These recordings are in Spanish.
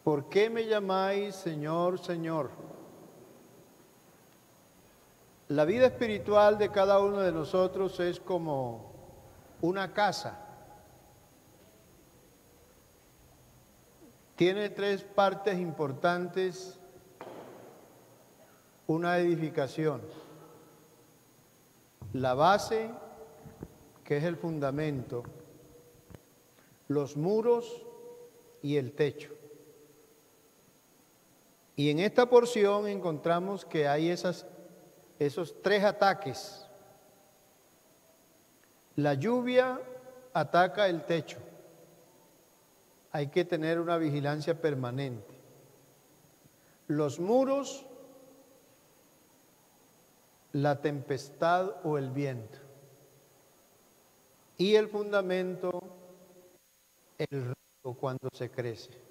¿Por qué me llamáis Señor, Señor? La vida espiritual de cada uno de nosotros es como una casa. Tiene tres partes importantes, una edificación. La base, que es el fundamento, los muros y el techo. Y en esta porción encontramos que hay esos tres ataques. La lluvia ataca el techo. Hay que tener una vigilancia permanente. Los muros, la tempestad o el viento. Y el fundamento, el río cuando se crece.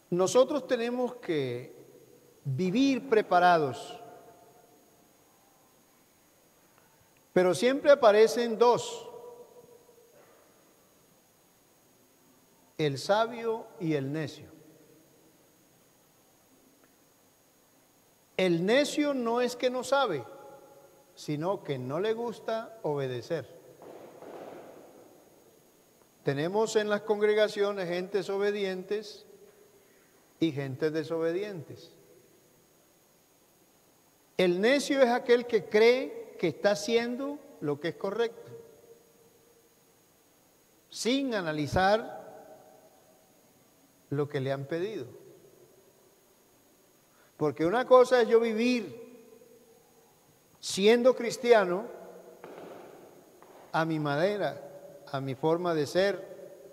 Nosotros tenemos que vivir preparados, pero siempre aparecen dos: el sabio y el necio. El necio no es que no sabe, sino que no le gusta obedecer. Tenemos en las congregaciones gentes obedientes y gentes desobedientes. El necio es aquel que cree que está haciendo lo que es correcto, sin analizar lo que le han pedido. Porque una cosa es yo vivir siendo cristiano a mi manera, a mi forma de ser,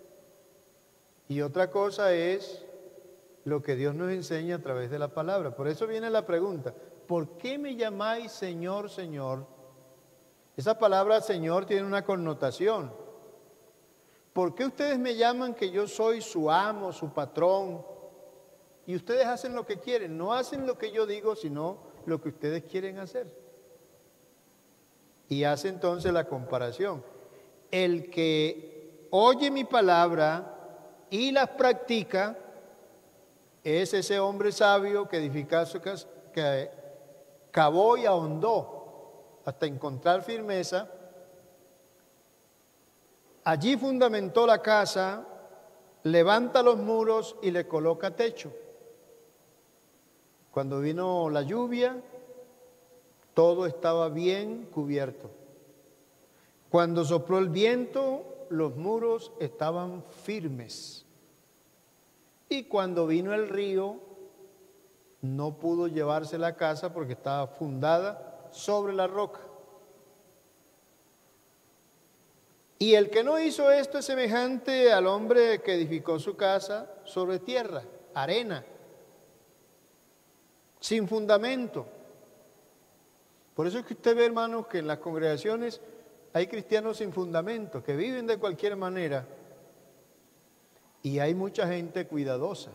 y otra cosa es lo que Dios nos enseña a través de la palabra. Por eso viene la pregunta: ¿por qué me llamáis Señor, Señor? Esa palabra Señor tiene una connotación. ¿Por qué ustedes me llaman que yo soy su amo, su patrón? Y ustedes hacen lo que quieren, no hacen lo que yo digo, sino lo que ustedes quieren hacer. Y hace entonces la comparación. El que oye mi palabra y las practica es ese hombre sabio que edificó su casa, que cavó y ahondó hasta encontrar firmeza. Allí fundamentó la casa, levanta los muros y le coloca techo. Cuando vino la lluvia, todo estaba bien cubierto. Cuando sopló el viento, los muros estaban firmes. Y cuando vino el río, no pudo llevarse la casa porque estaba fundada sobre la roca. Y el que no hizo esto es semejante al hombre que edificó su casa sobre tierra, arena, sin fundamento. Por eso es que usted ve, hermanos, que en las congregaciones hay cristianos sin fundamento, que viven de cualquier manera, y hay mucha gente cuidadosa.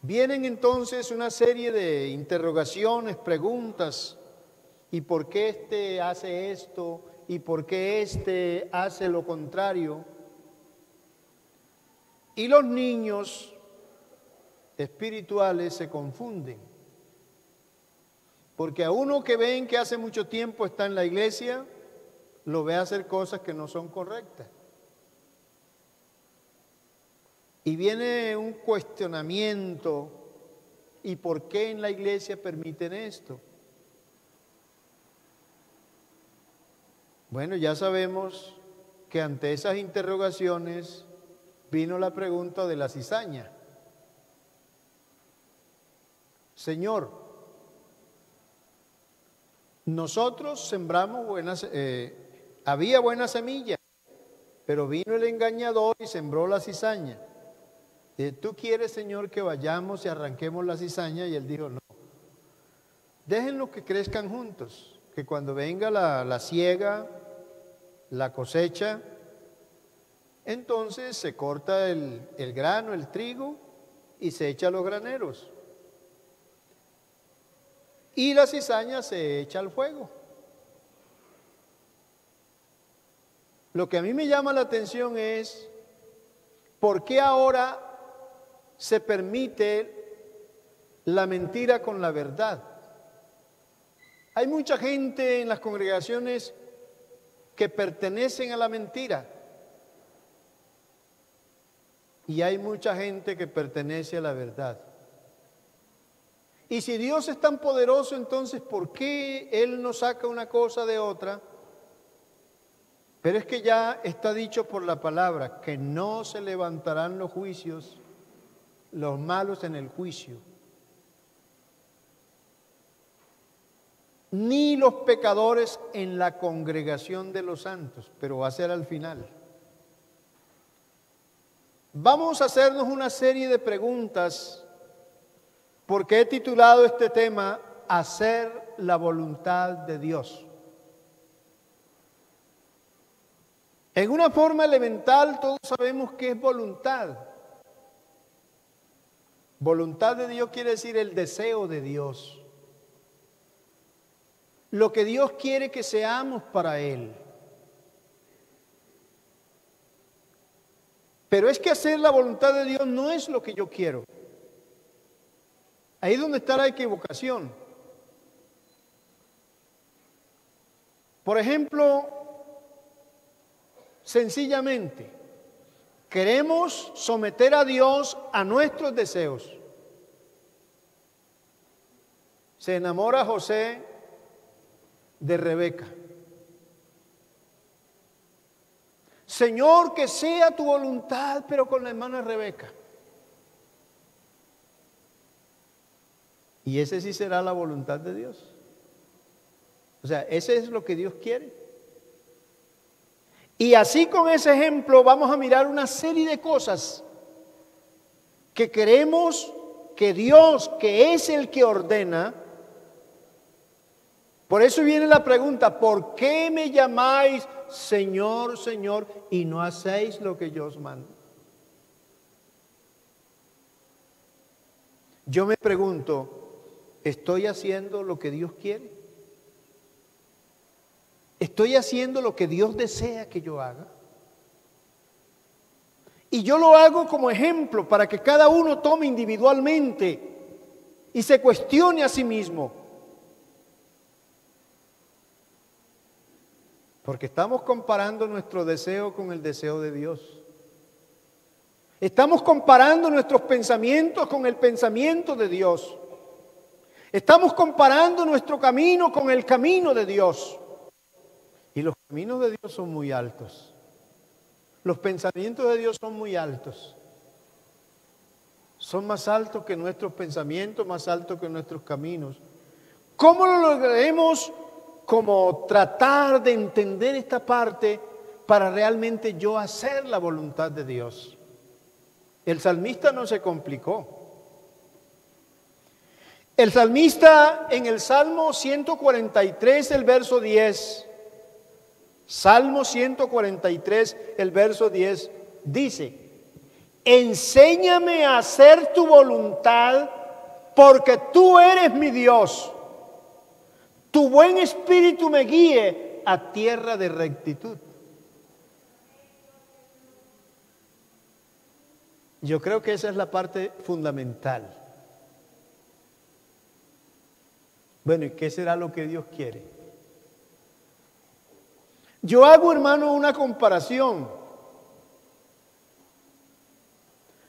Vienen entonces una serie de interrogaciones, preguntas: ¿y por qué este hace esto? ¿Y por qué este hace lo contrario? Y los niños espirituales se confunden, porque a uno que ven que hace mucho tiempo está en la iglesia, lo ve hacer cosas que no son correctas. Y viene un cuestionamiento: ¿y por qué en la iglesia permiten esto? Bueno, ya sabemos que ante esas interrogaciones vino la pregunta de la cizaña. Señor, nosotros sembramos había buena semilla, pero vino el engañador y sembró la cizaña. ¿Tú quieres, Señor, que vayamos y arranquemos la cizaña? Y él dijo: no, déjenlos que crezcan juntos, que cuando venga la siega, la cosecha, entonces se corta el grano, el trigo, y se echa a los graneros. Y la cizaña se echa al fuego. Lo que a mí me llama la atención es ¿por qué ahora se permite la mentira con la verdad? Hay mucha gente en las congregaciones que pertenecen a la mentira y hay mucha gente que pertenece a la verdad. Y si Dios es tan poderoso, entonces ¿por qué Él no saca una cosa de otra? Pero es que ya está dicho por la palabra que no se levantarán los juicios, los malos en el juicio, ni los pecadores en la congregación de los santos, pero va a ser al final. Vamos a hacernos una serie de preguntas porque he titulado este tema Hacer la voluntad de Dios. En una forma elemental todos sabemos qué es voluntad. Voluntad de Dios quiere decir el deseo de Dios. Lo que Dios quiere que seamos para Él. Pero es que hacer la voluntad de Dios no es lo que yo quiero. Ahí es donde está la equivocación. Por ejemplo, sencillamente, queremos someter a Dios a nuestros deseos. Se enamora José de Rebeca. Señor, que sea tu voluntad, pero con la hermana Rebeca. Y ese sí será la voluntad de Dios. O sea, ese es lo que Dios quiere. Y así con ese ejemplo vamos a mirar una serie de cosas que queremos que Dios, que es el que ordena. Por eso viene la pregunta, ¿por qué me llamáis Señor, Señor, y no hacéis lo que yo os mando? Yo me pregunto, ¿estoy haciendo lo que Dios quiere? ¿Estoy haciendo lo que Dios desea que yo haga? Y yo lo hago como ejemplo para que cada uno tome individualmente y se cuestione a sí mismo. Porque estamos comparando nuestro deseo con el deseo de Dios. Estamos comparando nuestros pensamientos con el pensamiento de Dios. Estamos comparando nuestro camino con el camino de Dios. Y los caminos de Dios son muy altos. Los pensamientos de Dios son muy altos. Son más altos que nuestros pensamientos, más altos que nuestros caminos. ¿Cómo lo lograremos? Como tratar de entender esta parte para realmente yo hacer la voluntad de Dios. El salmista no se complicó. El salmista en el Salmo 143, el verso 10, Salmo 143, el verso 10, dice: enséñame a hacer tu voluntad, porque tú eres mi Dios. Tu buen espíritu me guíe a tierra de rectitud. Yo creo que esa es la parte fundamental. Bueno, ¿y qué será lo que Dios quiere? Yo hago, hermano, una comparación.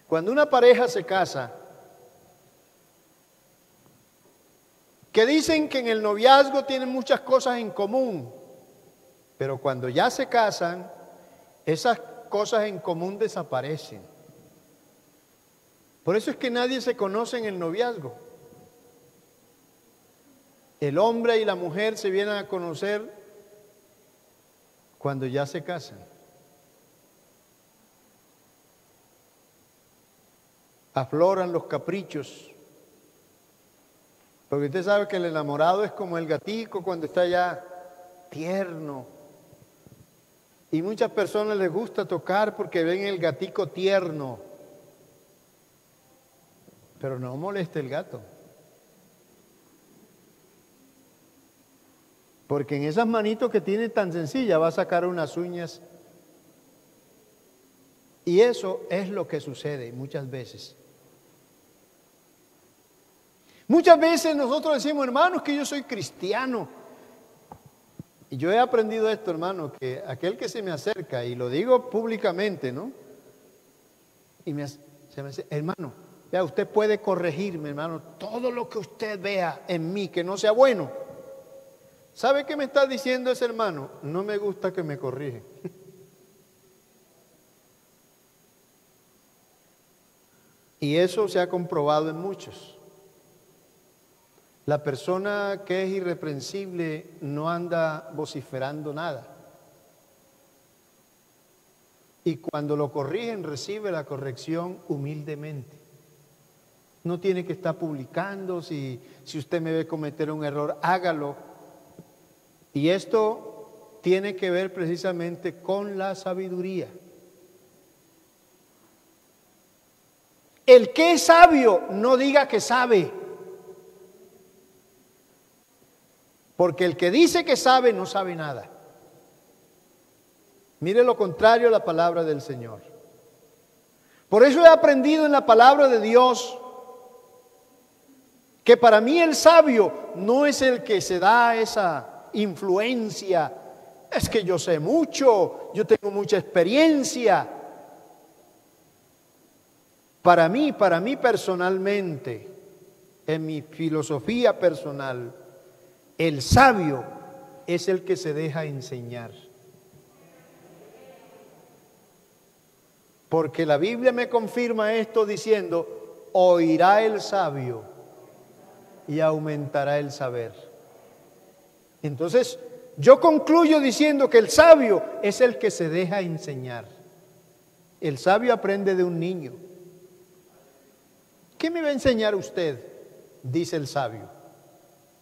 Cuando una pareja se casa, que dicen que en el noviazgo tienen muchas cosas en común, pero cuando ya se casan, esas cosas en común desaparecen. Por eso es que nadie se conoce en el noviazgo. El hombre y la mujer se vienen a conocer cuando ya se casan. Afloran los caprichos. Porque usted sabe que el enamorado es como el gatico cuando está ya tierno. Y muchas personas les gusta tocar porque ven el gatico tierno. Pero no moleste el gato. Porque en esas manitos que tiene tan sencilla va a sacar unas uñas Y eso es lo que sucede muchas veces. Muchas veces nosotros decimos, hermanos, que yo soy cristiano. Y yo he aprendido esto, hermano, que aquel que se me acerca, y lo digo públicamente, ¿no? Y se me dice, hermano, vea, usted puede corregirme, hermano, todo lo que usted vea en mí que no sea bueno. ¿Sabe qué me está diciendo ese hermano? No me gusta que me corrige. Y eso se ha comprobado en muchos. La persona que es irreprensible no anda vociferando nada. Y cuando lo corrigen, recibe la corrección humildemente. No tiene que estar publicando, si usted me ve cometer un error, hágalo. Y esto tiene que ver precisamente con la sabiduría. El que es sabio, no diga que sabe. Porque el que dice que sabe, no sabe nada. Mire lo contrario a la palabra del Señor. Por eso he aprendido en la palabra de Dios que para mí el sabio no es el que se da esa influencia. Es que yo sé mucho, yo tengo mucha experiencia. Para mí personalmente, en mi filosofía personal, el sabio es el que se deja enseñar. Porque la Biblia me confirma esto diciendo, oirá el sabio y aumentará el saber. Entonces, yo concluyo diciendo que el sabio es el que se deja enseñar. El sabio aprende de un niño. ¿Qué me va a enseñar usted? Dice el sabio.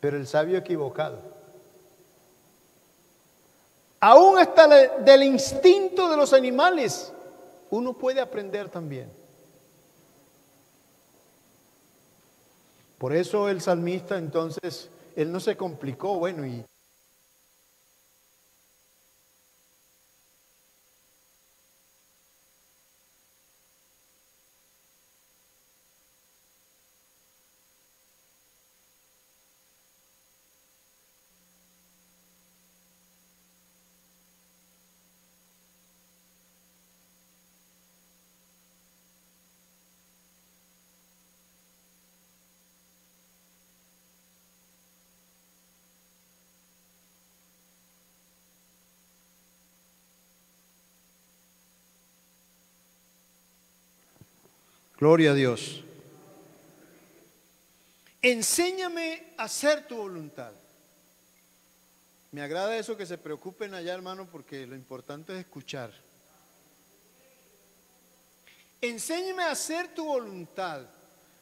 Pero el sabio equivocado. Aún hasta del instinto de los animales, uno puede aprender también. Por eso el salmista entonces, él no se complicó, bueno, y gloria a Dios. Enséñame a hacer tu voluntad. Me agrada eso que se preocupen allá, hermano, porque lo importante es escuchar. Enséñame a hacer tu voluntad,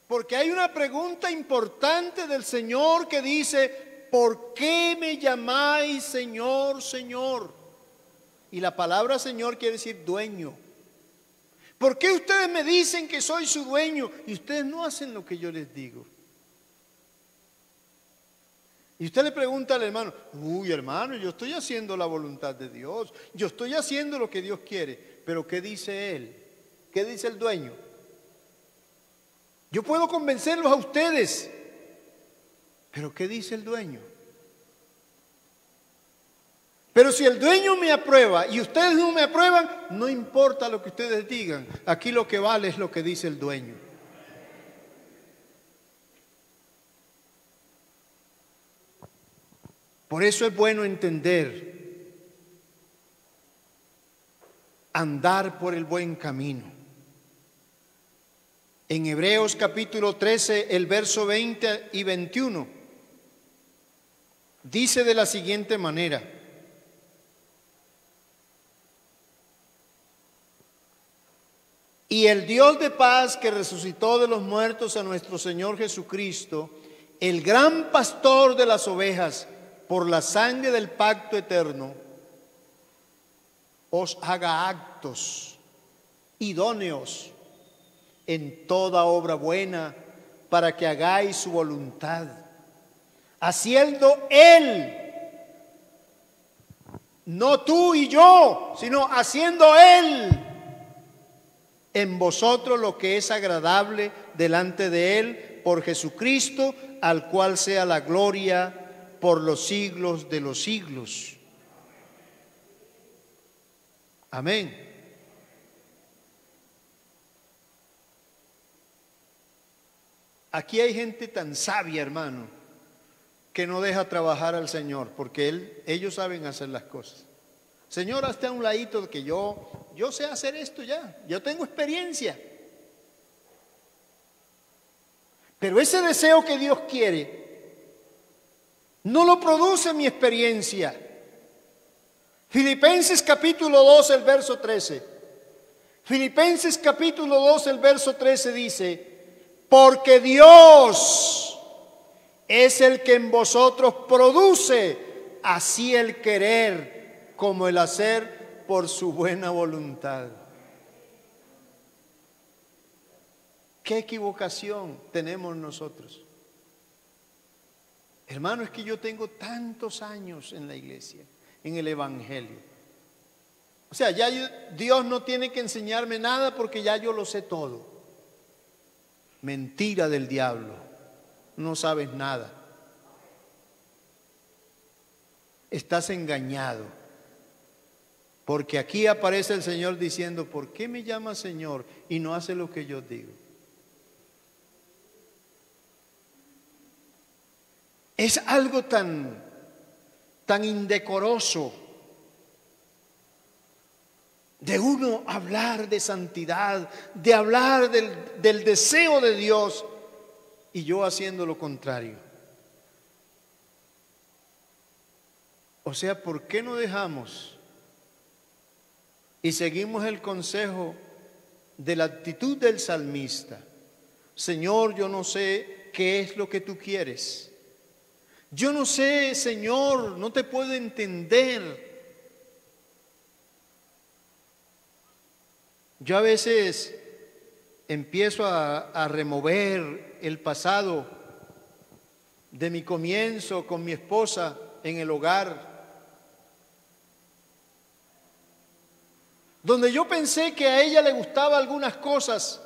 porque hay una pregunta importante del Señor que dice, ¿por qué me llamáis Señor, Señor? Y la palabra Señor quiere decir dueño. ¿Por qué ustedes me dicen que soy su dueño y ustedes no hacen lo que yo les digo? Y usted le pregunta al hermano, uy hermano, yo estoy haciendo la voluntad de Dios, yo estoy haciendo lo que Dios quiere, pero ¿qué dice él? ¿Qué dice el dueño? Yo puedo convencerlos a ustedes, pero ¿qué dice el dueño? Pero si el dueño me aprueba y ustedes no me aprueban, no importa lo que ustedes digan, aquí lo que vale es lo que dice el dueño. Por eso es bueno entender, andar por el buen camino. En Hebreos capítulo 13, el verso 20 y 21, dice de la siguiente manera: y el Dios de paz que resucitó de los muertos a nuestro Señor Jesucristo, el gran pastor de las ovejas, por la sangre del pacto eterno, os haga actos idóneos en toda obra buena, para que hagáis su voluntad, haciendo Él, no tú y yo, sino haciendo Él en vosotros lo que es agradable delante de Él por Jesucristo, al cual sea la gloria por los siglos de los siglos. Amén. Aquí hay gente tan sabia, hermano, que no deja trabajar al Señor, porque ellos saben hacer las cosas. Señor, hazte a un ladito de que yo sé hacer esto ya, yo tengo experiencia. Pero ese deseo que Dios quiere, no lo produce mi experiencia. Filipenses capítulo 2, el verso 13. Filipenses capítulo 2, el verso 13 dice: porque Dios es el que en vosotros produce así el querer como el hacer por su buena voluntad. ¿Qué equivocación tenemos nosotros? Hermano, es que yo tengo tantos años en la iglesia, en el evangelio. O sea, Dios no tiene que enseñarme nada porque ya yo lo sé todo. Mentira del diablo, no sabes nada. Estás engañado. Porque aquí aparece el Señor diciendo: ¿por qué me llama Señor y no hace lo que yo digo? Es algo tan indecoroso de uno hablar de santidad, de hablar del deseo de Dios, y yo haciendo lo contrario. O sea, ¿por qué no dejamos y seguimos el consejo de la actitud del salmista? Señor, yo no sé qué es lo que tú quieres. Yo no sé, Señor, no te puedo entender. Yo a veces empiezo a remover el pasado de mi comienzo con mi esposa en el hogar, donde yo pensé que a ella le gustaban algunas cosas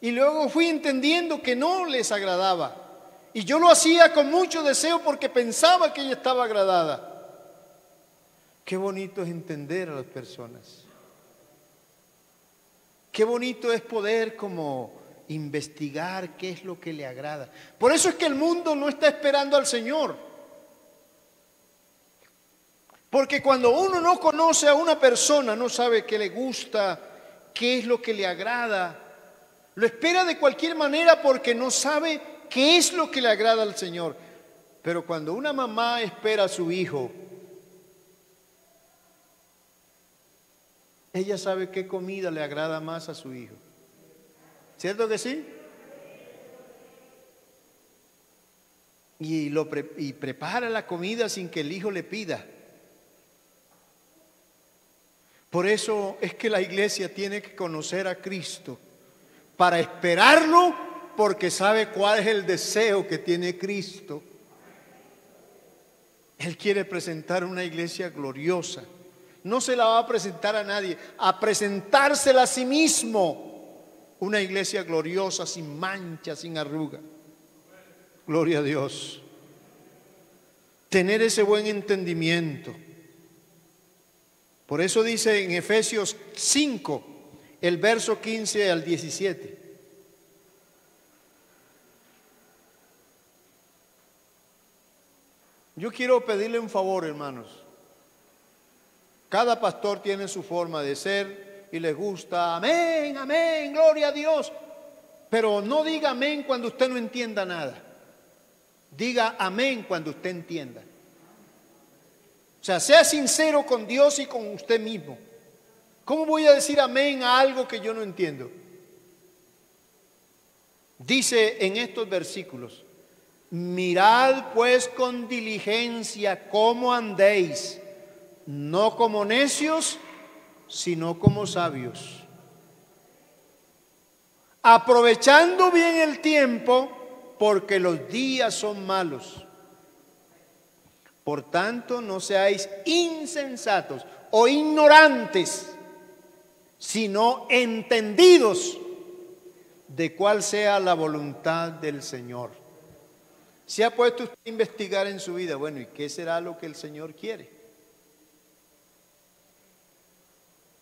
y luego fui entendiendo que no les agradaba. Y yo lo hacía con mucho deseo porque pensaba que ella estaba agradada. Qué bonito es entender a las personas. Qué bonito es poder como investigar qué es lo que le agrada. Por eso es que el mundo no está esperando al Señor. Porque cuando uno no conoce a una persona, no sabe qué le gusta, qué es lo que le agrada, lo espera de cualquier manera porque no sabe qué es lo que le agrada al Señor. Pero cuando una mamá espera a su hijo, ella sabe qué comida le agrada más a su hijo. ¿Cierto que sí? Y prepara la comida sin que el hijo le pida. Por eso es que la iglesia tiene que conocer a Cristo para esperarlo, porque sabe cuál es el deseo que tiene Cristo. Él quiere presentar una iglesia gloriosa. No se la va a presentar a nadie, a presentársela a sí mismo. Una iglesia gloriosa, sin mancha, sin arruga. Gloria a Dios. Tener ese buen entendimiento. Por eso dice en Efesios 5, el verso 15 al 17. Yo quiero pedirle un favor, hermanos. Cada pastor tiene su forma de ser y les gusta, amén, amén, gloria a Dios. Pero no diga amén cuando usted no entienda nada. Diga amén cuando usted entienda. O sea, sea sincero con Dios y con usted mismo. ¿Cómo voy a decir amén a algo que yo no entiendo? Dice en estos versículos: mirad pues con diligencia cómo andéis, no como necios, sino como sabios, aprovechando bien el tiempo, porque los días son malos. Por tanto, no seáis insensatos o ignorantes, sino entendidos de cuál sea la voluntad del Señor. ¿Se ha puesto usted a investigar en su vida? Bueno, ¿y qué será lo que el Señor quiere?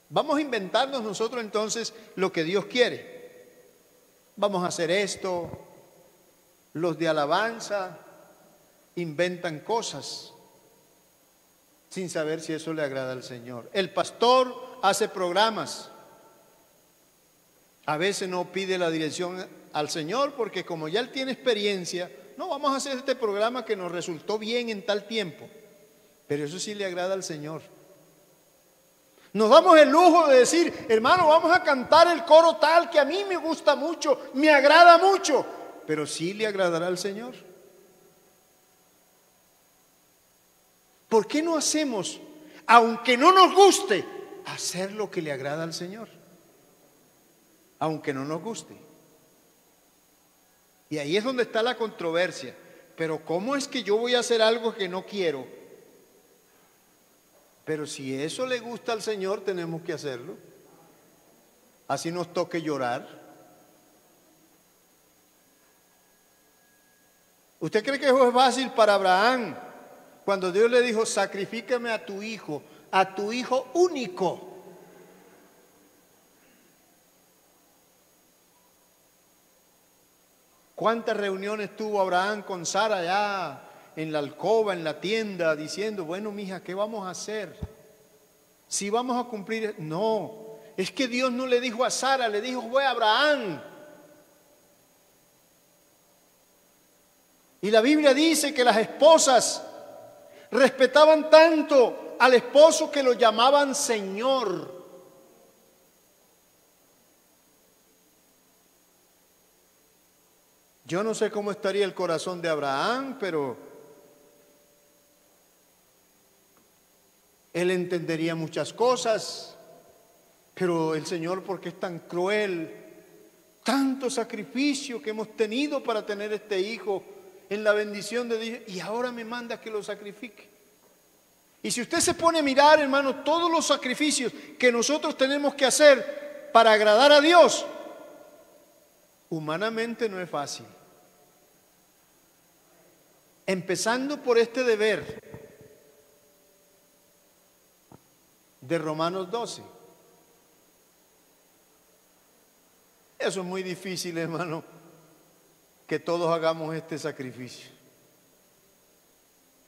Vamos a inventarnos nosotros entonces lo que Dios quiere. Vamos a hacer esto. Los de alabanza inventan cosas sin saber si eso le agrada al Señor. El pastor hace programas. A veces no pide la dirección al Señor porque como ya él tiene experiencia, no, vamos a hacer este programa que nos resultó bien en tal tiempo. Pero eso sí le agrada al Señor. Nos damos el lujo de decir, hermano, vamos a cantar el coro tal que a mí me gusta mucho, me agrada mucho, pero sí le agradará al Señor. ¿Por qué no hacemos, aunque no nos guste, hacer lo que le agrada al Señor? Aunque no nos guste. Y ahí es donde está la controversia. Pero ¿cómo es que yo voy a hacer algo que no quiero? Pero si eso le gusta al Señor, tenemos que hacerlo. Así nos toque llorar. ¿Usted cree que eso es fácil para Abraham? Cuando Dios le dijo, sacrifícame a tu hijo único. ¿Cuántas reuniones tuvo Abraham con Sara allá en la alcoba, en la tienda, diciendo, bueno, mija, ¿qué vamos a hacer? Si vamos a cumplir. No, es que Dios no le dijo a Sara, le dijo fue a Abraham. Y la Biblia dice que las esposas respetaban tanto al esposo que lo llamaban Señor. Yo no sé cómo estaría el corazón de Abraham, pero él entendería muchas cosas. Pero el Señor, ¿por qué es tan cruel? Tanto sacrificio que hemos tenido para tener este hijo en la bendición de Dios, y ahora me manda que lo sacrifique. Y si usted se pone a mirar, hermano, todos los sacrificios que nosotros tenemos que hacer para agradar a Dios, humanamente no es fácil. Empezando por este deber de Romanos 12. Eso es muy difícil, hermano, que todos hagamos este sacrificio.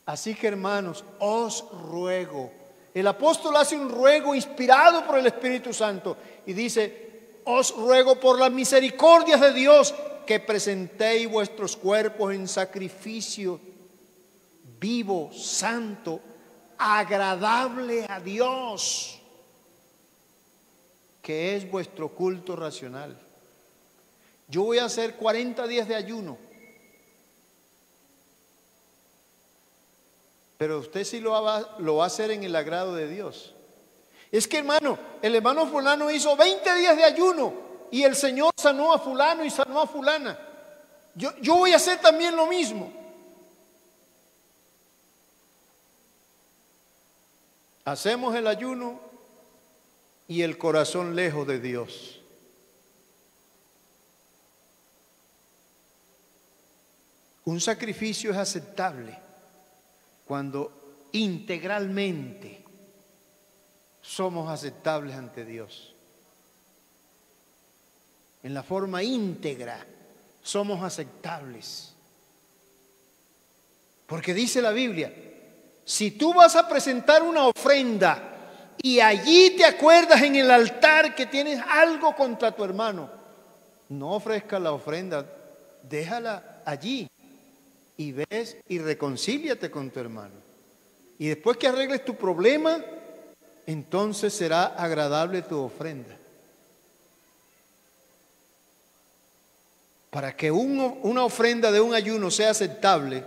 Así que, hermanos, os ruego. El apóstol hace un ruego inspirado por el Espíritu Santo y dice, os ruego por las misericordias de Dios que presentéis vuestros cuerpos en sacrificio vivo, santo, agradable a Dios, que es vuestro culto racional. Yo voy a hacer 40 días de ayuno, pero usted sí lo va a hacer en el agrado de Dios. Es que, hermano, el hermano fulano hizo 20 días de ayuno y el Señor sanó a fulano y sanó a fulana. Yo voy a hacer también lo mismo. Hacemos el ayuno y el corazón lejos de Dios. Un sacrificio es aceptable cuando integralmente somos aceptables ante Dios. En la forma íntegra somos aceptables. Porque dice la Biblia, si tú vas a presentar una ofrenda y allí te acuerdas en el altar que tienes algo contra tu hermano, no ofrezcas la ofrenda, déjala allí y ves y reconcíliate con tu hermano. Y después que arregles tu problema, entonces será agradable tu ofrenda. Para que una ofrenda de un ayuno sea aceptable,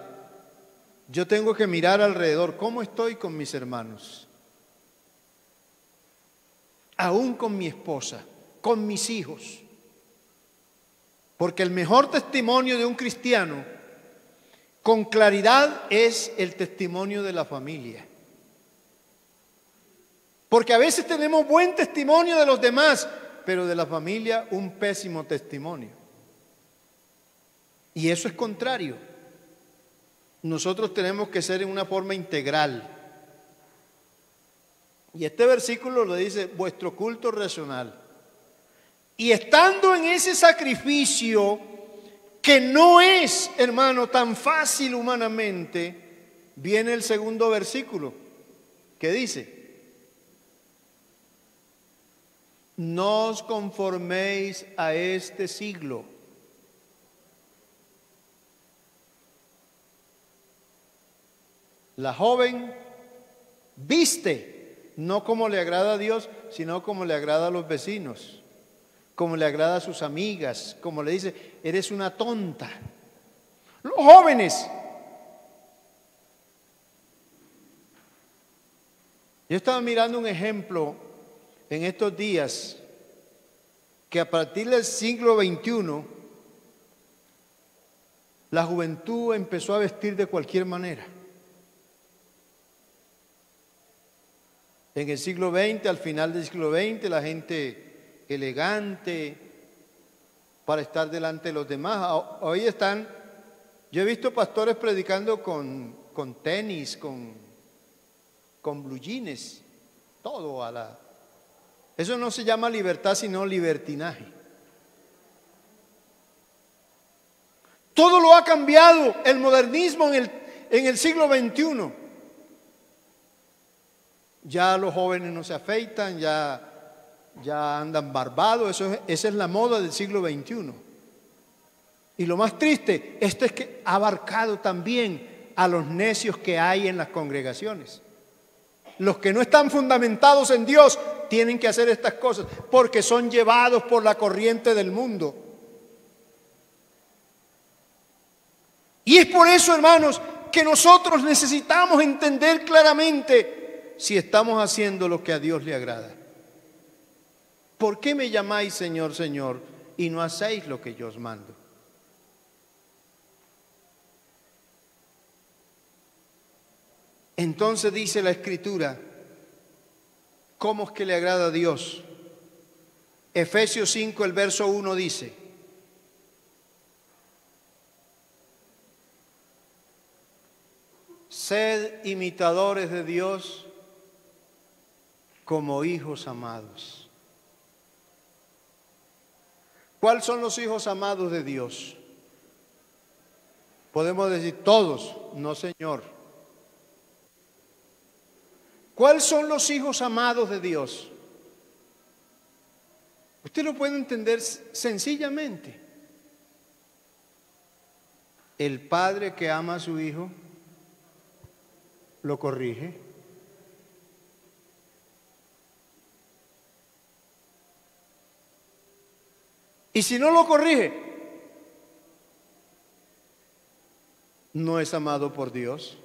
yo tengo que mirar alrededor, ¿cómo estoy con mis hermanos? Aún con mi esposa, con mis hijos. Porque el mejor testimonio de un cristiano, con claridad, es el testimonio de la familia. Porque a veces tenemos buen testimonio de los demás, pero de la familia un pésimo testimonio. Y eso es contrario. Nosotros tenemos que ser en una forma integral. Y este versículo lo dice, vuestro culto racional. Y estando en ese sacrificio, que no es, hermano, tan fácil humanamente, viene el segundo versículo, que dice, no os conforméis a este siglo. La joven viste, no como le agrada a Dios, sino como le agrada a los vecinos, como le agrada a sus amigas, como le dice, eres una tonta. Los jóvenes. Yo estaba mirando un ejemplo en estos días que a partir del siglo XXI la juventud empezó a vestir de cualquier manera. En el siglo XX, al final del siglo XX, la gente elegante para estar delante de los demás. Hoy están, yo he visto pastores predicando con tenis, con blue jeans, todo a la... Eso no se llama libertad, sino libertinaje. Todo lo ha cambiado el modernismo en el siglo XXI. Ya los jóvenes no se afeitan, ya andan barbados, esa es la moda del siglo XXI. Y lo más triste, esto es que ha abarcado también a los necios que hay en las congregaciones. Los que no están fundamentados en Dios tienen que hacer estas cosas porque son llevados por la corriente del mundo. Y es por eso, hermanos, que nosotros necesitamos entender claramente si estamos haciendo lo que a Dios le agrada. ¿Por qué me llamáis Señor, Señor, y no hacéis lo que yo os mando? Entonces dice la Escritura, ¿cómo es que le agrada a Dios? Efesios 5, el verso 1 dice, sed imitadores de Dios como hijos amados. ¿Cuáles son los hijos amados de Dios? Podemos decir todos, no, Señor. ¿Cuáles son los hijos amados de Dios? Usted lo puede entender sencillamente. El padre que ama a su hijo lo corrige. Y si no lo corrige, no es amado por Dios.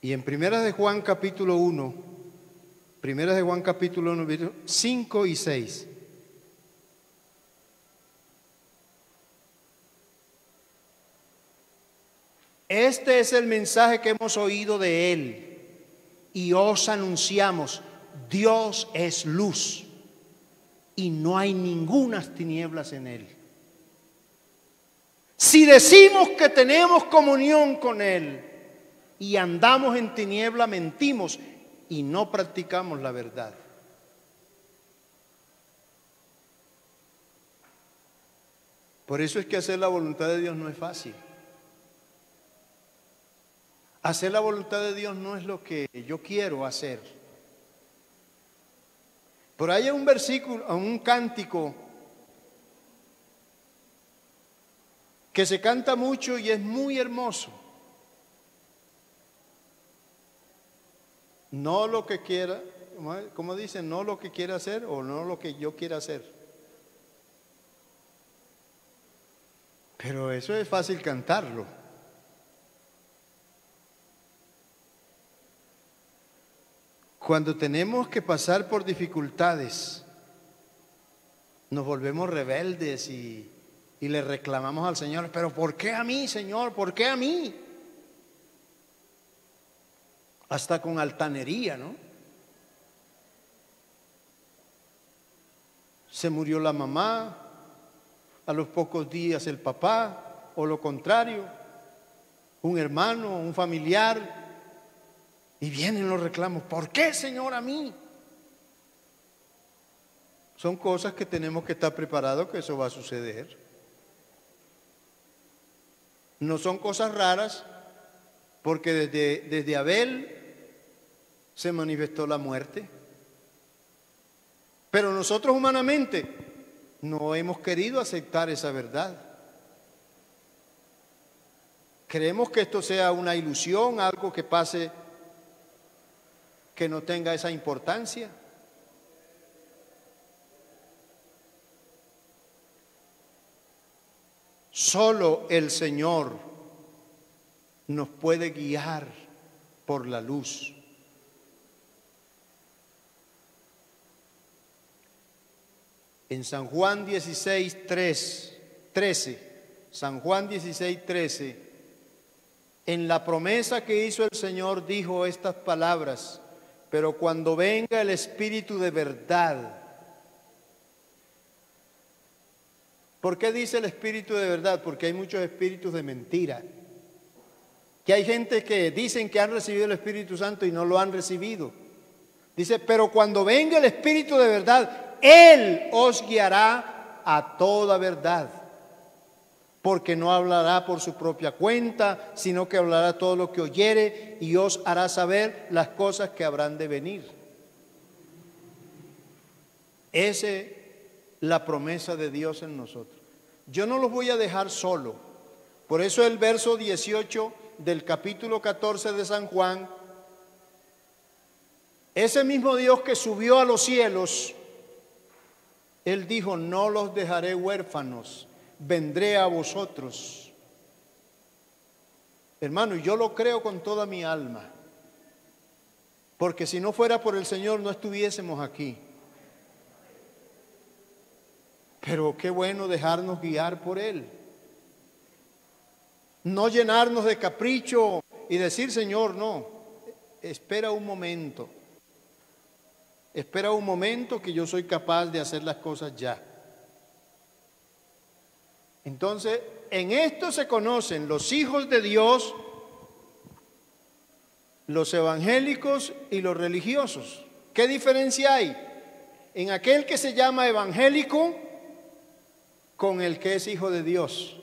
Y en Primera de Juan capítulo 1, Primera de Juan capítulo 1, 5 y 6. Este es el mensaje que hemos oído de Él y os anunciamos, Dios es luz y no hay ningunas tinieblas en Él. Si decimos que tenemos comunión con Él y andamos en tiniebla, mentimos y no practicamos la verdad. Por eso es que hacer la voluntad de Dios no es fácil. Hacer la voluntad de Dios no es lo que yo quiero hacer. Por ahí hay un versículo, un cántico que se canta mucho y es muy hermoso. No lo que quiera, ¿cómo dicen? No lo que quiera hacer o no lo que yo quiera hacer. Pero eso es fácil cantarlo. Cuando tenemos que pasar por dificultades, nos volvemos rebeldes y le reclamamos al Señor, pero ¿por qué a mí, Señor? ¿Por qué a mí? hasta con altanería, ¿no? Se murió la mamá, a los pocos días el papá, o lo contrario, un hermano, un familiar, y vienen los reclamos. ¿Por qué, Señor, a mí? Son cosas que tenemos que estar preparados que eso va a suceder. No son cosas raras, porque desde Abel se manifestó la muerte. Pero nosotros humanamente no hemos querido aceptar esa verdad. Creemos que esto sea una ilusión, algo que pase, que no tenga esa importancia. Solo el Señor nos puede guiar por la luz. En San Juan 13, San Juan 16:13, en la promesa que hizo el Señor dijo estas palabras: pero cuando venga el Espíritu de verdad. ¿Por qué dice el Espíritu de verdad? Porque hay muchos espíritus de mentira. Que hay gente que dicen que han recibido el Espíritu Santo y no lo han recibido. Dice, pero cuando venga el Espíritu de verdad, Él os guiará a toda verdad. Porque no hablará por su propia cuenta, sino que hablará todo lo que oyere y os hará saber las cosas que habrán de venir. Esa es la promesa de Dios en nosotros. Yo no los voy a dejar solo. Por eso el verso 18 del capítulo 14 de San Juan, ese mismo Dios que subió a los cielos, Él dijo, no los dejaré huérfanos, vendré a vosotros. Hermano, yo lo creo con toda mi alma, porque si no fuera por el Señor no estuviésemos aquí. Pero qué bueno dejarnos guiar por Él. No llenarnos de capricho y decir, Señor, no, espera un momento. Espera un momento que yo soy capaz de hacer las cosas ya. Entonces, en esto se conocen los hijos de Dios, los evangélicos y los religiosos. ¿Qué diferencia hay en aquel que se llama evangélico con el que es hijo de Dios?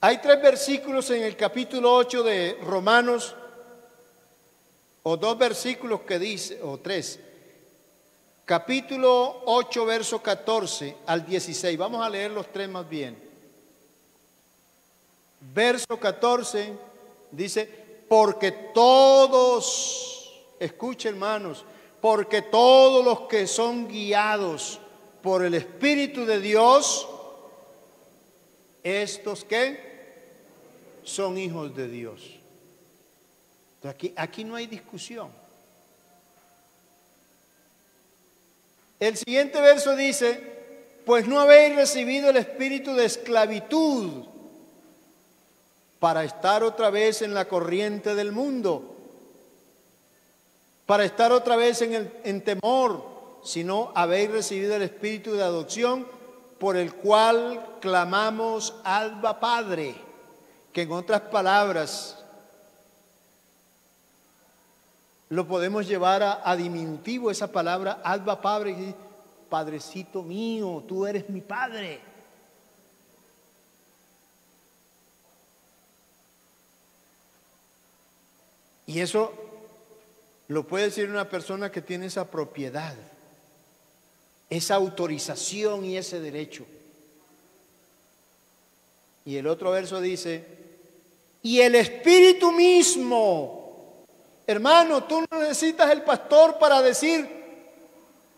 Hay 3 versículos en el capítulo 8 de Romanos, o 2 versículos que dice, o 3. Capítulo 8, verso 14 al 16. Vamos a leer los 3 más bien. Verso 14 dice, porque todos, escuchen hermanos, porque todos los que son guiados por el Espíritu de Dios, estos que son hijos de Dios. Aquí no hay discusión. El siguiente verso dice, pues no habéis recibido el espíritu de esclavitud para estar otra vez en la corriente del mundo, para estar otra vez en temor, sino habéis recibido el espíritu de adopción por el cual clamamos Abba Padre, que en otras palabras lo podemos llevar a diminutivo, esa palabra Abba Padre, Padrecito mío, tú eres mi Padre. Y eso lo puede decir una persona que tiene esa propiedad, esa autorización y ese derecho. Y el otro verso dice, y el Espíritu mismo, hermano, tú no necesitas el pastor para decir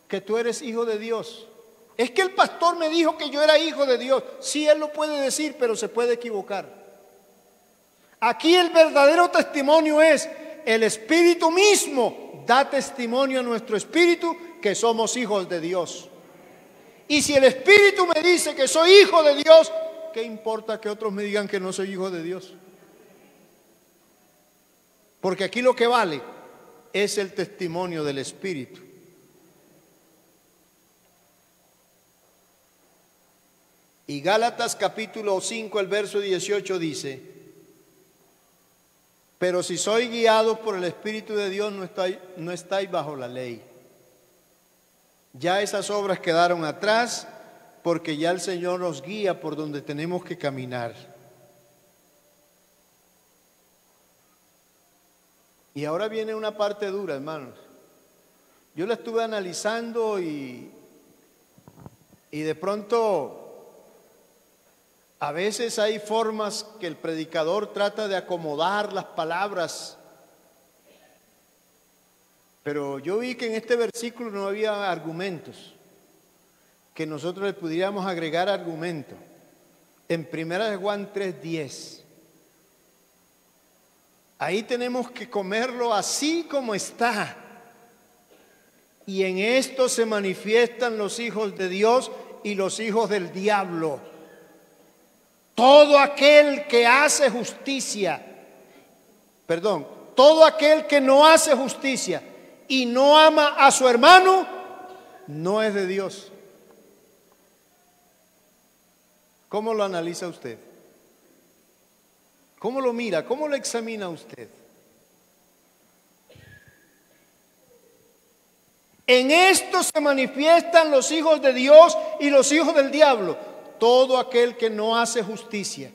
que tú eres hijo de Dios. Es que el pastor me dijo que yo era hijo de Dios. Sí, él lo puede decir, pero se puede equivocar. Aquí el verdadero testimonio es el Espíritu mismo da testimonio a nuestro espíritu que somos hijos de Dios. Y si el Espíritu me dice que soy hijo de Dios, ¿qué importa que otros me digan que no soy hijo de Dios? Porque aquí lo que vale es el testimonio del Espíritu. Y Gálatas capítulo 5, el verso 18 dice: pero si sois guiados por el Espíritu de Dios, no estáis bajo la ley. Ya esas obras quedaron atrás, porque ya el Señor nos guía por donde tenemos que caminar. Y ahora viene una parte dura, hermanos. Yo la estuve analizando y de pronto a veces hay formas que el predicador trata de acomodar las palabras. Pero yo vi que en este versículo no había argumentos, que nosotros le pudiéramos agregar argumentos. En 1 Juan 3:10, ahí tenemos que comerlo así como está. Y en esto se manifiestan los hijos de Dios y los hijos del diablo. Todo aquel que hace justicia, todo aquel que no hace justicia y no ama a su hermano, no es de Dios. ¿Cómo lo analiza usted? ¿Cómo lo mira? ¿Cómo lo examina usted? En esto se manifiestan los hijos de Dios y los hijos del diablo. Todo aquel que no hace justicia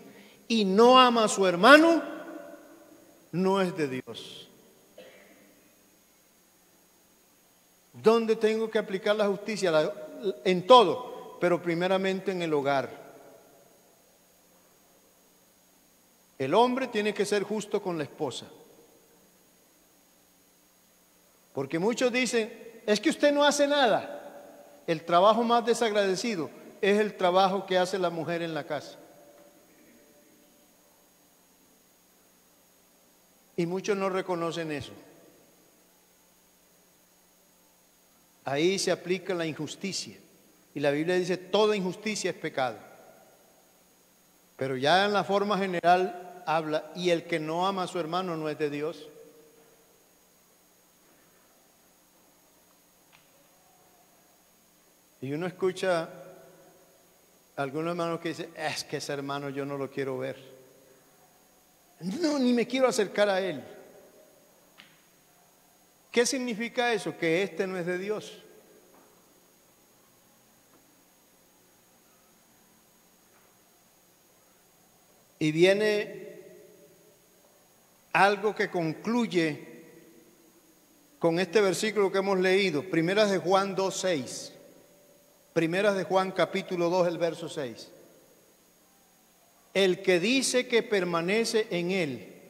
y no ama a su hermano, no es de Dios. ¿Dónde tengo que aplicar la justicia? En todo, pero primeramente en el hogar. El hombre tiene que ser justo con la esposa. Porque muchos dicen, es que usted no hace nada. El trabajo más desagradecido es el trabajo que hace la mujer en la casa. Y muchos no reconocen eso. Ahí se aplica la injusticia. Y la Biblia dice, toda injusticia es pecado. Pero ya en la forma general habla, y el que no ama a su hermano no es de Dios. Y uno escucha a algunos hermanos que dicen, es que ese hermano yo no lo quiero ver. No, ni me quiero acercar a él. ¿Qué significa eso? Que este no es de Dios. Y viene algo que concluye con este versículo que hemos leído, Primeras de Juan 2:6. Primeras de Juan capítulo 2, el verso 6. El que dice que permanece en él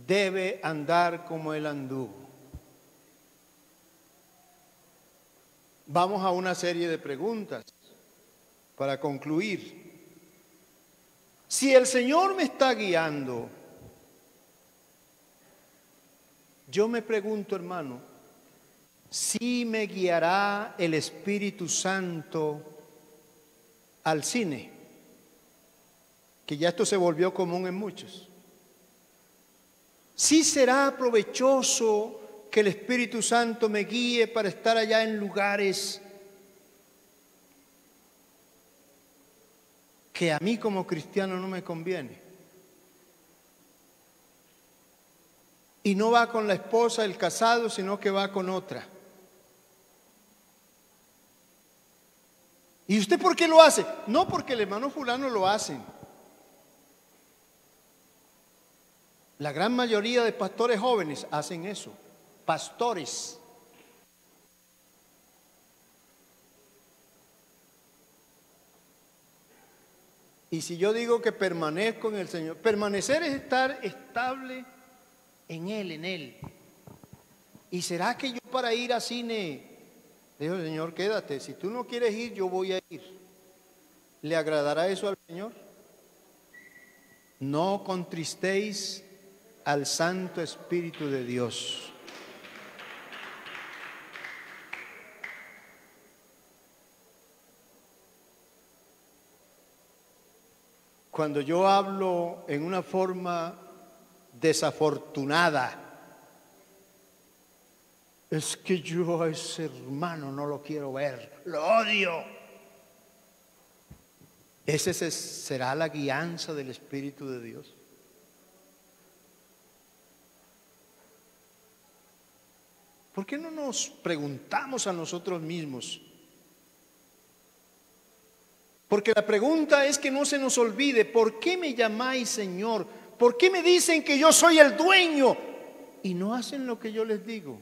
debe andar como él anduvo. Vamos a una serie de preguntas para concluir. Si el Señor me está guiando, yo me pregunto, hermano, si me guiará el Espíritu Santo al cine, que ya esto se volvió común en muchos. Si será provechoso que el Espíritu Santo me guíe para estar allá en lugares que a mí como cristiano no me conviene. Y no va con la esposa, el casado, sino que va con otra. ¿Y usted por qué lo hace? No porque el hermano fulano lo hace. La gran mayoría de pastores jóvenes hacen eso. Pastores. Y si yo digo que permanezco en el Señor, permanecer es estar estable en Él. ¿Y será que yo para ir a cine, dijo el Señor, quédate, si tú no quieres ir, yo voy a ir? ¿Le agradará eso al Señor? No contristéis al Santo Espíritu de Dios. Cuando yo hablo en una forma desafortunada. Es que yo a ese hermano no lo quiero ver, lo odio. ¿Esa será la guianza del Espíritu de Dios? ¿Por qué no nos preguntamos a nosotros mismos? Porque la pregunta es que no se nos olvide: ¿por qué me llamáis Señor? ¿Por qué me dicen que yo soy el dueño y no hacen lo que yo les digo?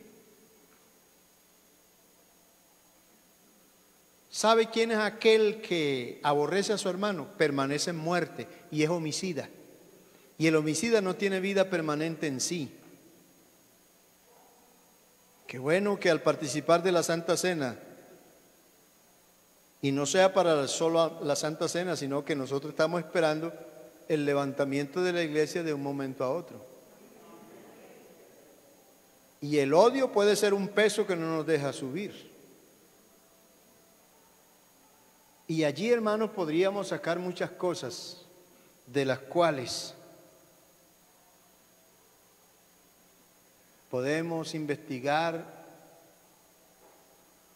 ¿Sabe quién es aquel que aborrece a su hermano? Permanece en muerte y es homicida. Y el homicida no tiene vida permanente en sí. Qué bueno que al participar de la Santa Cena, y no sea para solo la Santa Cena, sino que nosotros estamos esperando el levantamiento de la iglesia de un momento a otro. Y el odio puede ser un peso que no nos deja subir. Y allí, hermanos, podríamos sacar muchas cosas de las cuales podemos investigar.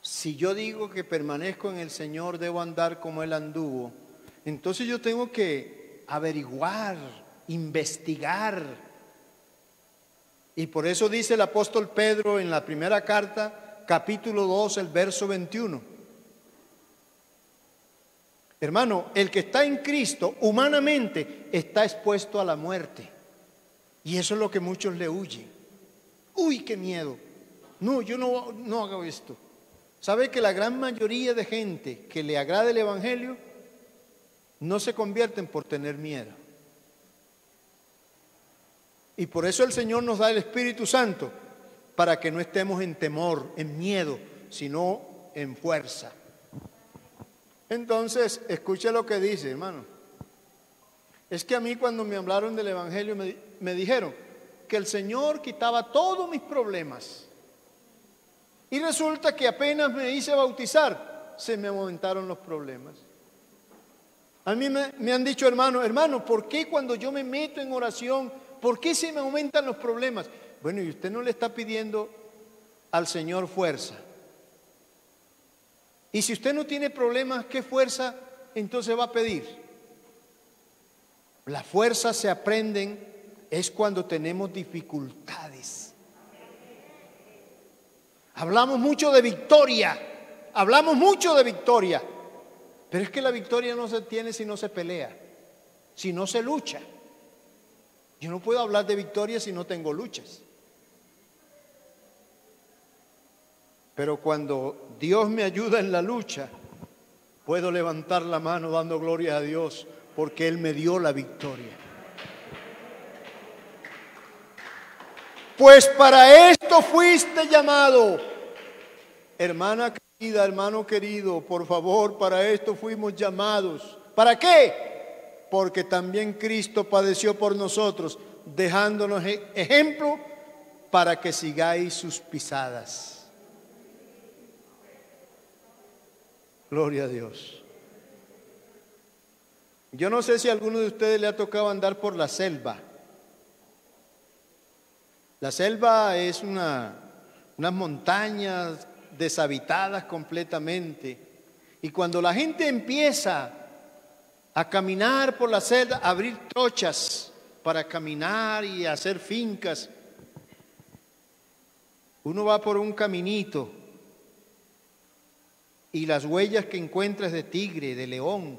Si yo digo que permanezco en el Señor, debo andar como Él anduvo. Entonces yo tengo que averiguar, investigar. Y por eso dice el apóstol Pedro en la primera carta, capítulo 2, el verso 21. Hermano, el que está en Cristo humanamente está expuesto a la muerte. Y eso es lo que muchos le huyen. Uy, qué miedo. No, yo no hago esto. ¿Sabe que la gran mayoría de gente que le agrada el Evangelio no se convierten por tener miedo? Y por eso el Señor nos da el Espíritu Santo, para que no estemos en temor, en miedo, sino en fuerza. Entonces, escuche lo que dice, hermano. Es que a mí, cuando me hablaron del Evangelio, me dijeron que el Señor quitaba todos mis problemas. Y resulta que apenas me hice bautizar, se me aumentaron los problemas. A mí me han dicho: hermano, ¿por qué cuando yo me meto en oración, por qué se me aumentan los problemas? Bueno, y usted no le está pidiendo al Señor fuerza. Y si usted no tiene problemas, ¿qué fuerza entonces va a pedir? Las fuerzas se aprenden es cuando tenemos dificultades. Hablamos mucho de victoria, pero es que la victoria no se tiene si no se pelea, si no se lucha. Yo no puedo hablar de victoria si no tengo luchas. Pero cuando Dios me ayuda en la lucha, puedo levantar la mano dando gloria a Dios, porque Él me dio la victoria. Pues para esto fuiste llamado. Hermana querida, hermano querido, por favor, para esto fuimos llamados. ¿Para qué? Porque también Cristo padeció por nosotros, dejándonos ejemplo para que sigáis sus pisadas. Gloria a Dios. Yo no sé si a alguno de ustedes le ha tocado andar por la selva. La selva es unas montañas deshabitadas completamente. Y cuando la gente empieza a caminar por la selva, a abrir trochas para caminar y hacer fincas, uno va por un caminito y las huellas que encuentra es de tigre, de león,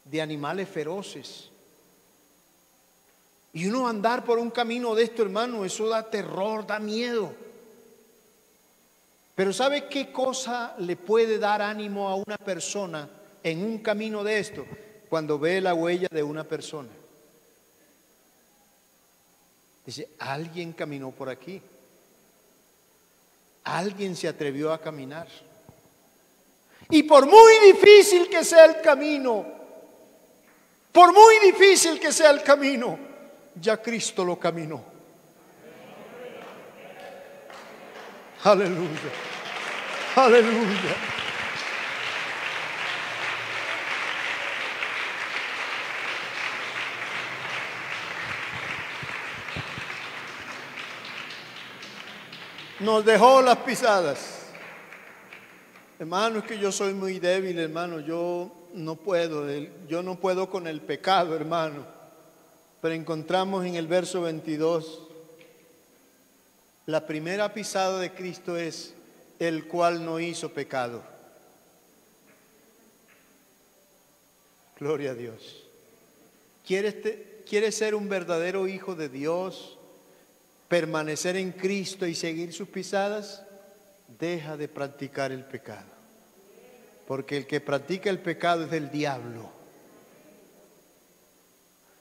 de animales feroces. Y uno andar por un camino de esto, hermano, eso da terror, da miedo. Pero ¿sabe qué cosa le puede dar ánimo a una persona en un camino de esto? Cuando ve la huella de una persona. Dice: alguien caminó por aquí. Alguien se atrevió a caminar. Y por muy difícil que sea el camino, ya Cristo lo caminó. Aleluya, aleluya. Nos dejó las pisadas. Hermano, es que yo soy muy débil, hermano. Yo no puedo con el pecado, hermano. Pero encontramos en el verso 22, la primera pisada de Cristo es: el cual no hizo pecado. Gloria a Dios. ¿Quieres ser un verdadero hijo de Dios? ¿Permanecer en Cristo y seguir sus pisadas? Deja de practicar el pecado. Porque el que practica el pecado es del diablo.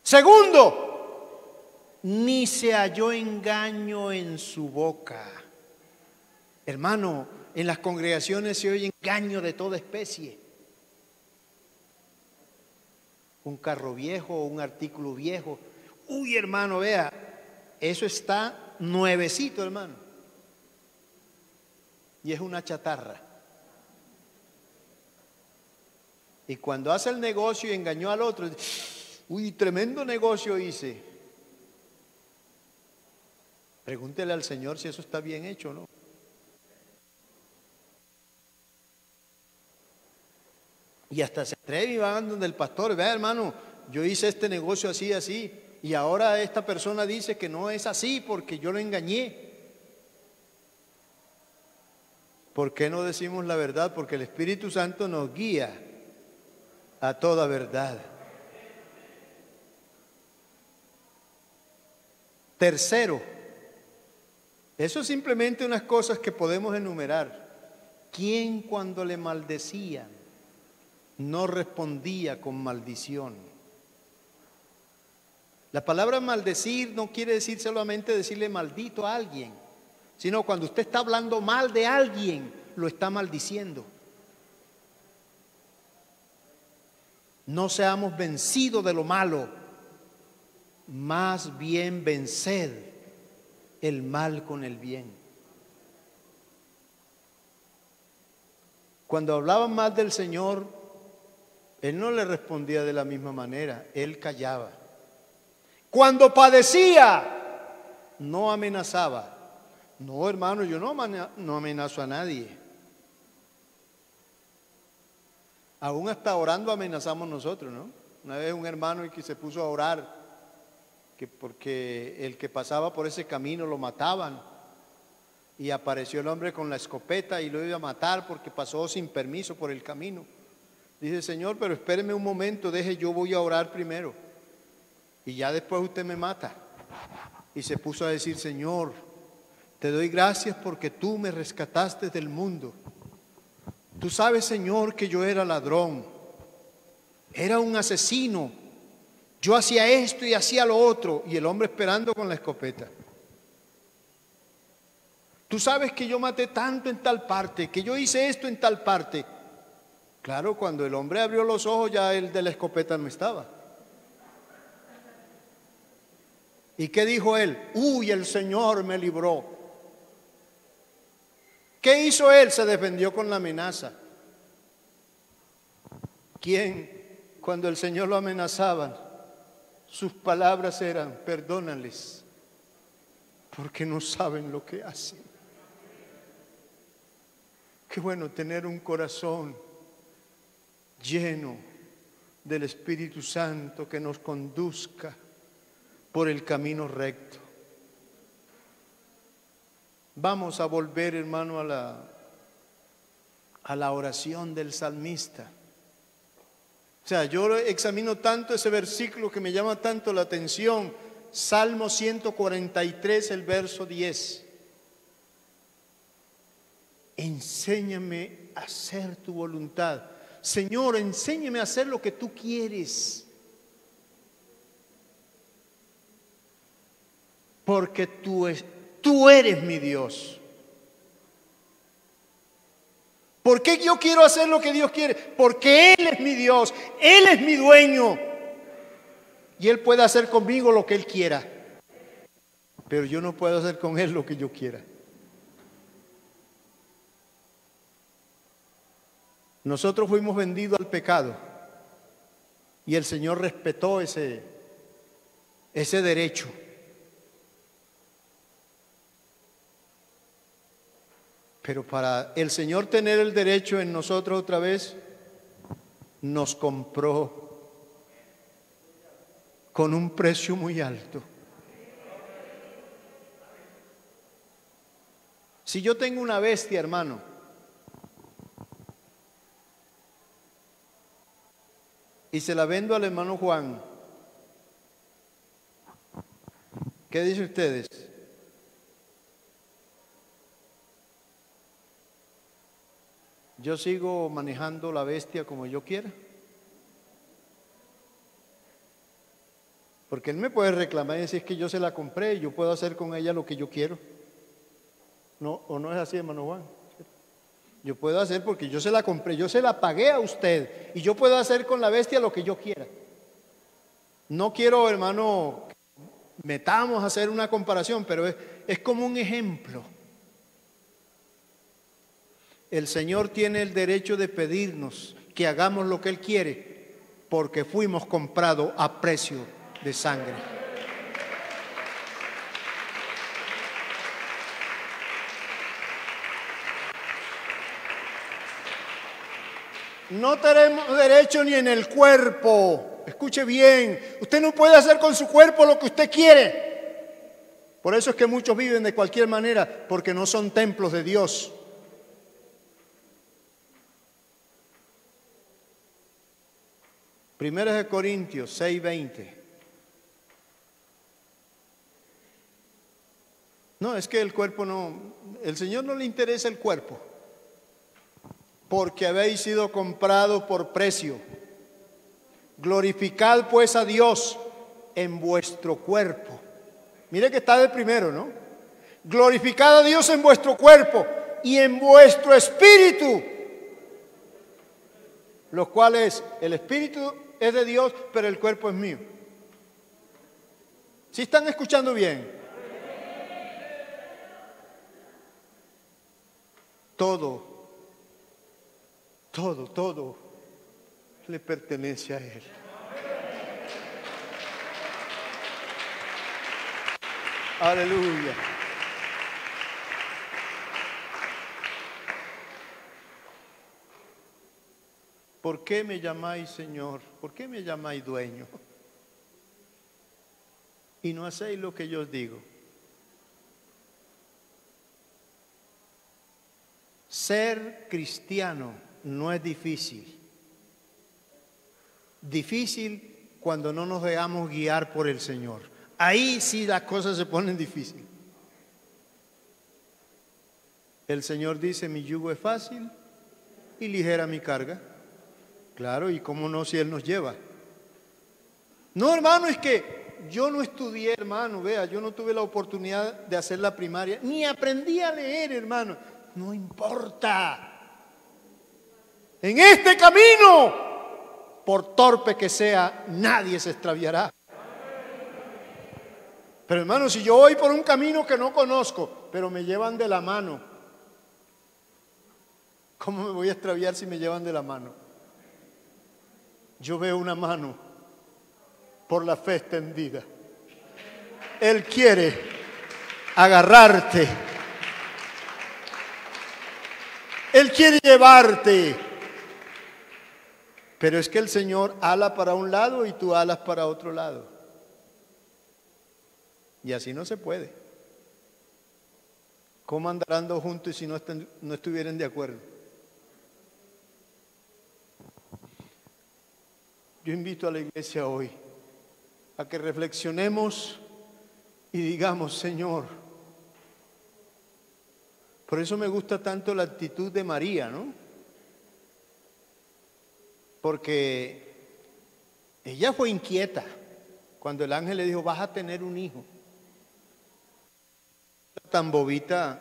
Segundo, ni se halló engaño en su boca. Hermano, en las congregaciones se oye engaño de toda especie. Un carro viejo, un artículo viejo. Uy, hermano, vea, eso está nuevecito, hermano. Y es una chatarra. Y cuando hace el negocio y engañó al otro, uy, tremendo negocio hice. Pregúntele al Señor si eso está bien hecho o no. Y hasta se atreve y van donde el pastor: vea, hermano, yo hice este negocio así, así, y ahora esta persona dice que no es así porque yo lo engañé. ¿Por qué no decimos la verdad? Porque el Espíritu Santo nos guía a toda verdad. Tercero, eso es simplemente unas cosas que podemos enumerar. ¿Quién cuando le maldecían no respondía con maldición? La palabra maldecir no quiere decir solamente decirle maldito a alguien, sino cuando usted está hablando mal de alguien, lo está maldiciendo. No seamos vencidos de lo malo, más bien venced el mal con el bien. Cuando hablaban mal del Señor, Él no le respondía de la misma manera, Él callaba. Cuando padecía, no amenazaba. No, hermano, yo no amenazo a nadie. Aún hasta orando amenazamos nosotros, ¿no? Una vez un hermano que se puso a orar que porque el que pasaba por ese camino lo mataban, y apareció el hombre con la escopeta y lo iba a matar porque pasó sin permiso por el camino. Dice: Señor, pero espéreme un momento, yo voy a orar primero y ya después usted me mata. Y se puso a decir: Señor, te doy gracias porque tú me rescataste del mundo. Tú sabes, Señor, que yo era ladrón, era un asesino, yo hacía esto y hacía lo otro. Y el hombre esperando con la escopeta. Tú sabes que yo maté tanto en tal parte, que yo hice esto en tal parte. Claro, cuando el hombre abrió los ojos, ya el de la escopeta no estaba. ¿Y qué dijo él? Uy, el Señor me libró. ¿Qué hizo él? Se defendió con la amenaza. ¿Quién, cuando el Señor lo amenazaban, sus palabras eran: perdónales, porque no saben lo que hacen? Qué bueno tener un corazón lleno del Espíritu Santo que nos conduzca por el camino recto. Vamos a volver, hermano, a la oración del salmista. O sea, yo examino tanto ese versículo que me llama tanto la atención. Salmo 143, el verso 10. Enséñame a hacer tu voluntad. Señor, enséñame a hacer lo que tú quieres. Porque tú eres mi Dios. ¿Por qué yo quiero hacer lo que Dios quiere? Porque Él es mi Dios, Él es mi dueño. Y Él puede hacer conmigo lo que Él quiera. Pero yo no puedo hacer con Él lo que yo quiera. Nosotros fuimos vendidos al pecado. Y el Señor respetó ese derecho. Pero para el Señor tener el derecho en nosotros otra vez, nos compró con un precio muy alto. Si yo tengo una bestia, hermano, y se la vendo al hermano Juan, ¿qué dicen ustedes? ¿Yo sigo manejando la bestia como yo quiera? Porque él me puede reclamar y decir que yo se la compré y yo puedo hacer con ella lo que yo quiero. ¿No? ¿O no es así, hermano Juan? Yo puedo hacer porque yo se la compré, yo se la pagué a usted y yo puedo hacer con la bestia lo que yo quiera. No quiero, hermano, metamos a hacer una comparación, pero es como un ejemplo. El Señor tiene el derecho de pedirnos que hagamos lo que Él quiere, porque fuimos comprados a precio de sangre. No tenemos derecho ni en el cuerpo. Escuche bien, usted no puede hacer con su cuerpo lo que usted quiere. Por eso es que muchos viven de cualquier manera, porque no son templos de Dios. Primera de Corintios 6:20. No, es que el cuerpo no, el Señor no le interesa el cuerpo, porque habéis sido comprados por precio. Glorificad pues a Dios en vuestro cuerpo. Mire que está del primero, ¿no? Glorificad a Dios en vuestro cuerpo y en vuestro espíritu, los cuales el espíritu es de Dios, pero el cuerpo es mío. ¿Sí están escuchando bien? Todo le pertenece a Él. Aleluya. ¿Por qué me llamáis Señor? ¿Por qué me llamáis dueño? Y no hacéis lo que yo os digo. Ser cristiano no es difícil. Difícil cuando no nos dejamos guiar por el Señor. Ahí sí las cosas se ponen difíciles. El Señor dice, mi yugo es fácil y ligera mi carga. Claro, y cómo no si Él nos lleva. No, hermano, es que yo no estudié, hermano, vea, yo no tuve la oportunidad de hacer la primaria, ni aprendí a leer, hermano. No importa. En este camino, por torpe que sea, nadie se extraviará. Pero hermano, si yo voy por un camino que no conozco, pero me llevan de la mano, ¿cómo me voy a extraviar si me llevan de la mano? Yo veo una mano por la fe extendida. Él quiere agarrarte. Él quiere llevarte. Pero es que el Señor ala para un lado y tú alas para otro lado. Y así no se puede. ¿Cómo andarán dos juntos si no estuvieran de acuerdo? Yo invito a la iglesia hoy a que reflexionemos y digamos, Señor, por eso me gusta tanto la actitud de María, ¿no? Porque ella fue inquieta cuando el ángel le dijo, vas a tener un hijo. Tan bobita,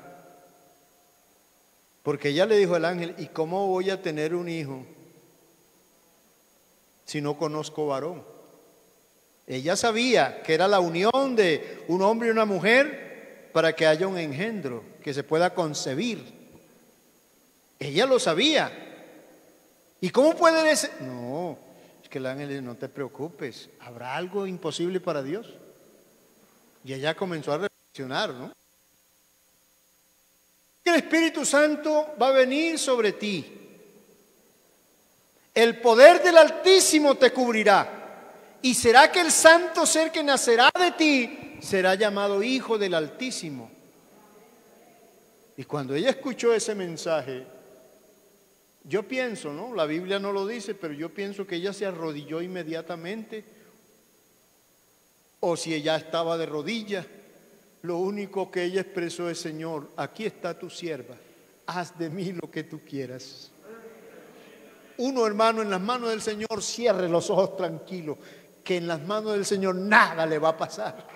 porque ella le dijo al ángel, ¿y cómo voy a tener un hijo si no conozco varón? Ella sabía que era la unión de un hombre y una mujer para que haya un engendro, que se pueda concebir. Ella lo sabía. ¿Y cómo puede ser? No, es que el ángel dice, no te preocupes, ¿habrá algo imposible para Dios? Y ella comenzó a reflexionar, ¿no? el Espíritu Santo va a venir sobre ti. El poder del Altísimo te cubrirá. Y será que el santo ser que nacerá de ti será llamado Hijo del Altísimo. Y cuando ella escuchó ese mensaje, yo pienso, ¿no? La Biblia no lo dice, pero yo pienso que ella se arrodilló inmediatamente. O si ella estaba de rodillas, lo único que ella expresó es: Señor, aquí está tu sierva, haz de mí lo que tú quieras. Uno, hermano, en las manos del Señor, cierre los ojos tranquilos, que en las manos del Señor nada le va a pasar.